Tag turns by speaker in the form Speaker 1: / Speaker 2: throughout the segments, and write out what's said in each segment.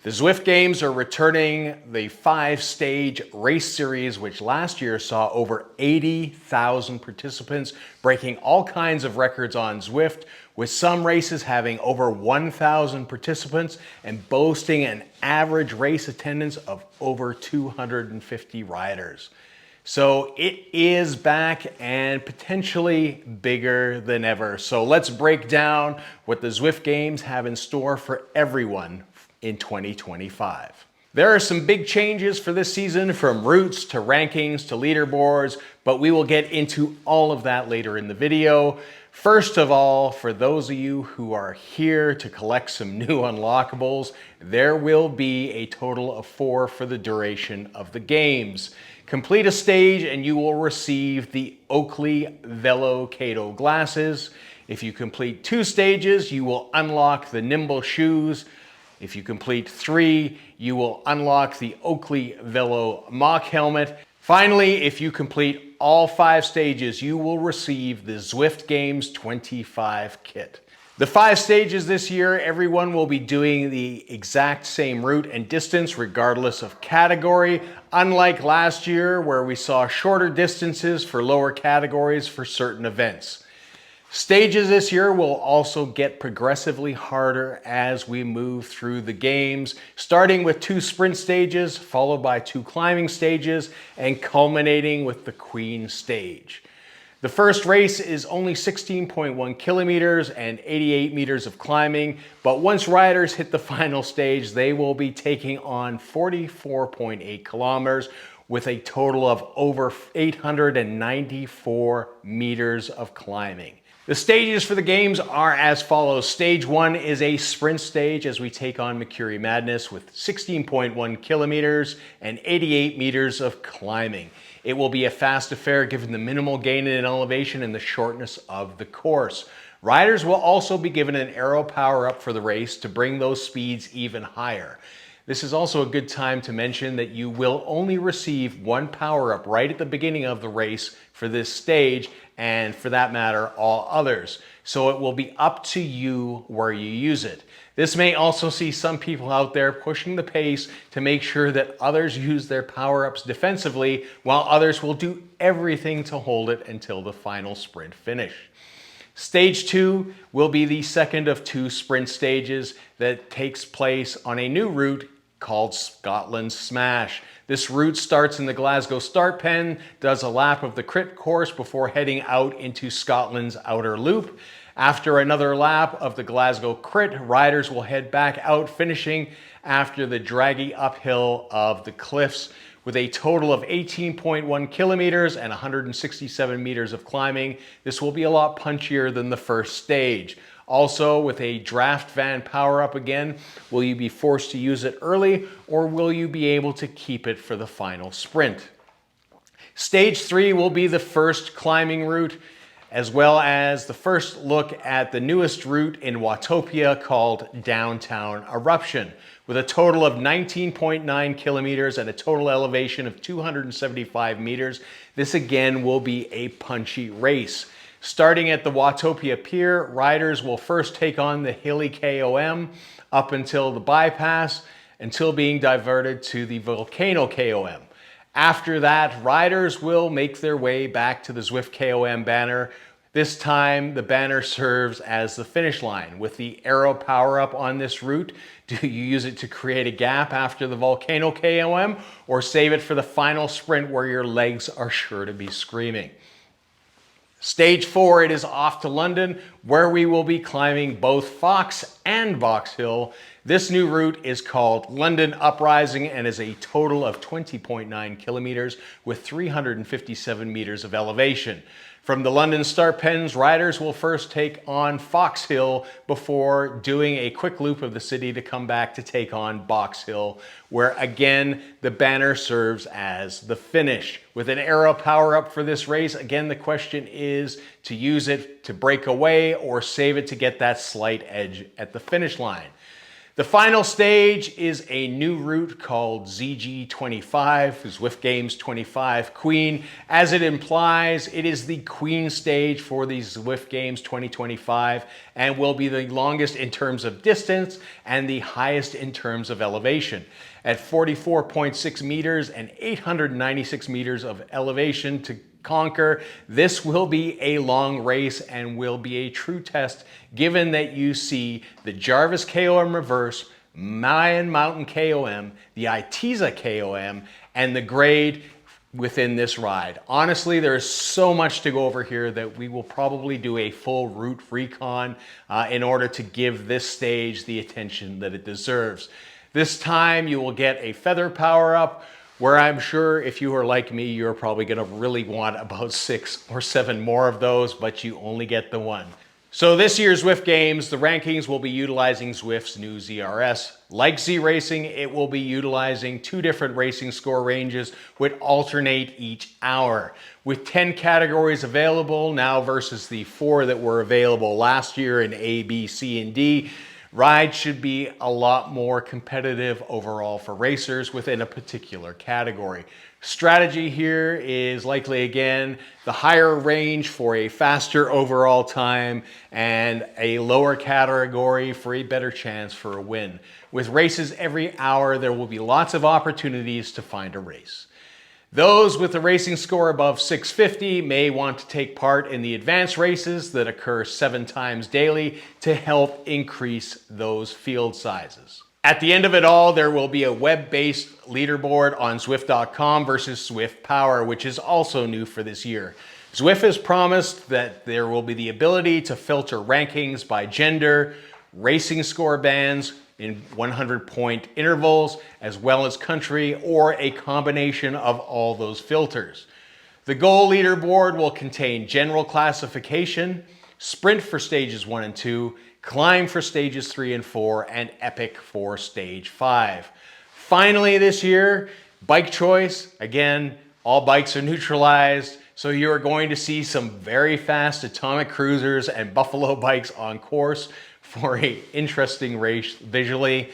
Speaker 1: The Zwift Games are returning the 5-stage race series, which last year saw over 80,000 participants, breaking all kinds of records on Zwift, with some races having over 1,000 participants and boasting an average race attendance of over 250 riders. So it is back and potentially bigger than ever. So let's break down what the Zwift Games have in store for everyone in 2025. There are some big changes for this season, from routes to rankings to leaderboards, but we will get into all of that later in the video. First of all, for those of you who are here to collect some new unlockables, there will be a total of 4 for the duration of the games. Complete a stage and you will receive the Oakley Velo Kato glasses. If you complete 2 stages, you will unlock the Nimble shoes. If you complete 3, you will unlock the Oakley Velo mock helmet. Finally, if you complete all 5 stages, you will receive the Zwift Games 25 kit. The 5 stages this year, everyone will be doing the exact same route and distance regardless of category, unlike last year where we saw shorter distances for lower categories for certain events. Stages this year will also get progressively harder as we move through the games, starting with 2 sprint stages, followed by 2 climbing stages, and culminating with the Queen stage. The first race is only 16.1 kilometers and 88 meters of climbing, but once riders hit the final stage, they will be taking on 44.8 kilometers with a total of over 894 meters of climbing. The stages for the games are as follows. Stage 1 is a sprint stage as we take on Makuri Madness with 16.1 kilometers and 88 meters of climbing. It will be a fast affair given the minimal gain in elevation and the shortness of the course. Riders will also be given an aero power up for the race to bring those speeds even higher. This is also a good time to mention that you will only receive 1 power up right at the beginning of the race for this stage, and for that matter, all others. So it will be up to you where you use it. This may also see some people out there pushing the pace to make sure that others use their power-ups defensively, while others will do everything to hold it until the final sprint finish. Stage 2 will be the second of 2 sprint stages that takes place on a new route called Scotland Smash. This route starts in the Glasgow start pen, does a lap of the crit course before heading out into Scotland's outer loop. After another lap of the Glasgow crit, riders will head back out, finishing after the draggy uphill of the cliffs with a total of 18.1 kilometers and 167 meters of climbing. This will be a lot punchier than the first stage. Also, with a draft van power up again, will you be forced to use it early, or will you be able to keep it for the final sprint? Stage 3 will be the first climbing route, as well as the first look at the newest route in Watopia called Downtown Eruption, with a total of 19.9 kilometers and a total elevation of 275 meters. This again will be a punchy race. Starting at the Watopia Pier, riders will first take on the hilly KOM up until the bypass, until being diverted to the Volcano KOM. After that, riders will make their way back to the Zwift KOM banner. This time, the banner serves as the finish line. With the aero power-up on this route, do you use it to create a gap after the Volcano KOM, or save it for the final sprint where your legs are sure to be screaming? Stage 4, it is off to London, where we will be climbing both Fox and Box Hill. This new route is called London Uprising and is a total of 20.9 kilometers with 357 meters of elevation. From the London start pens, riders will first take on Fox Hill before doing a quick loop of the city to come back to take on Box Hill, where again, the banner serves as the finish. With an aero power up for this race, again, the question is to use it to break away or save it to get that slight edge at the finish line. The final stage is a new route called ZG25, Zwift Games 25 Queen. As it implies, it is the Queen stage for the Zwift Games 2025 and will be the longest in terms of distance and the highest in terms of elevation. At 44.6 meters and 896 meters of elevation to conquer, this will be a long race and will be a true test given that you see the Jarvis KOM reverse, Mayan Mountain KOM, the Itiza KOM, and the grade within this ride. Honestly, there is so much to go over here that we will probably do a full route recon in order to give this stage the attention that it deserves. This time you will get a feather power up, where I'm sure if you are like me, you're probably gonna really want about 6 or 7 more of those, but you only get the one. So this year's Zwift Games, the rankings will be utilizing Zwift's new ZRS. Like Z Racing, it will be utilizing 2 different racing score ranges which alternate each hour. With 10 categories available now versus the 4 that were available last year in A, B, C, and D, rides should be a lot more competitive overall for racers within a particular category. Strategy here is likely, again, the higher range for a faster overall time and a lower category for a better chance for a win. With races every hour, there will be lots of opportunities to find a race. Those with a racing score above 650 may want to take part in the advanced races that occur 7 times daily to help increase those field sizes. At the end of it all, there will be a web-based leaderboard on Zwift.com versus Zwift Power, which is also new for this year. Zwift has promised that there will be the ability to filter rankings by gender, racing score bands, in 100-point intervals, as well as country, or a combination of all those filters. The goal leaderboard will contain general classification, sprint for stages 1 and 2, climb for stages 3 and 4, and epic for stage 5. Finally this year, bike choice. Again, all bikes are neutralized, so you're going to see some very fast atomic cruisers and buffalo bikes on course for an interesting race visually.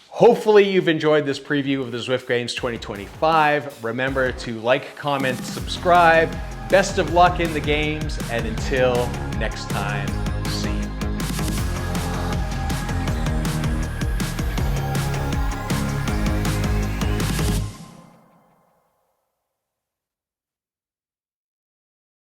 Speaker 1: Hopefully you've enjoyed this preview of the Zwift Games 2025. Remember to like, comment, subscribe. Best of luck in the games, and until next time.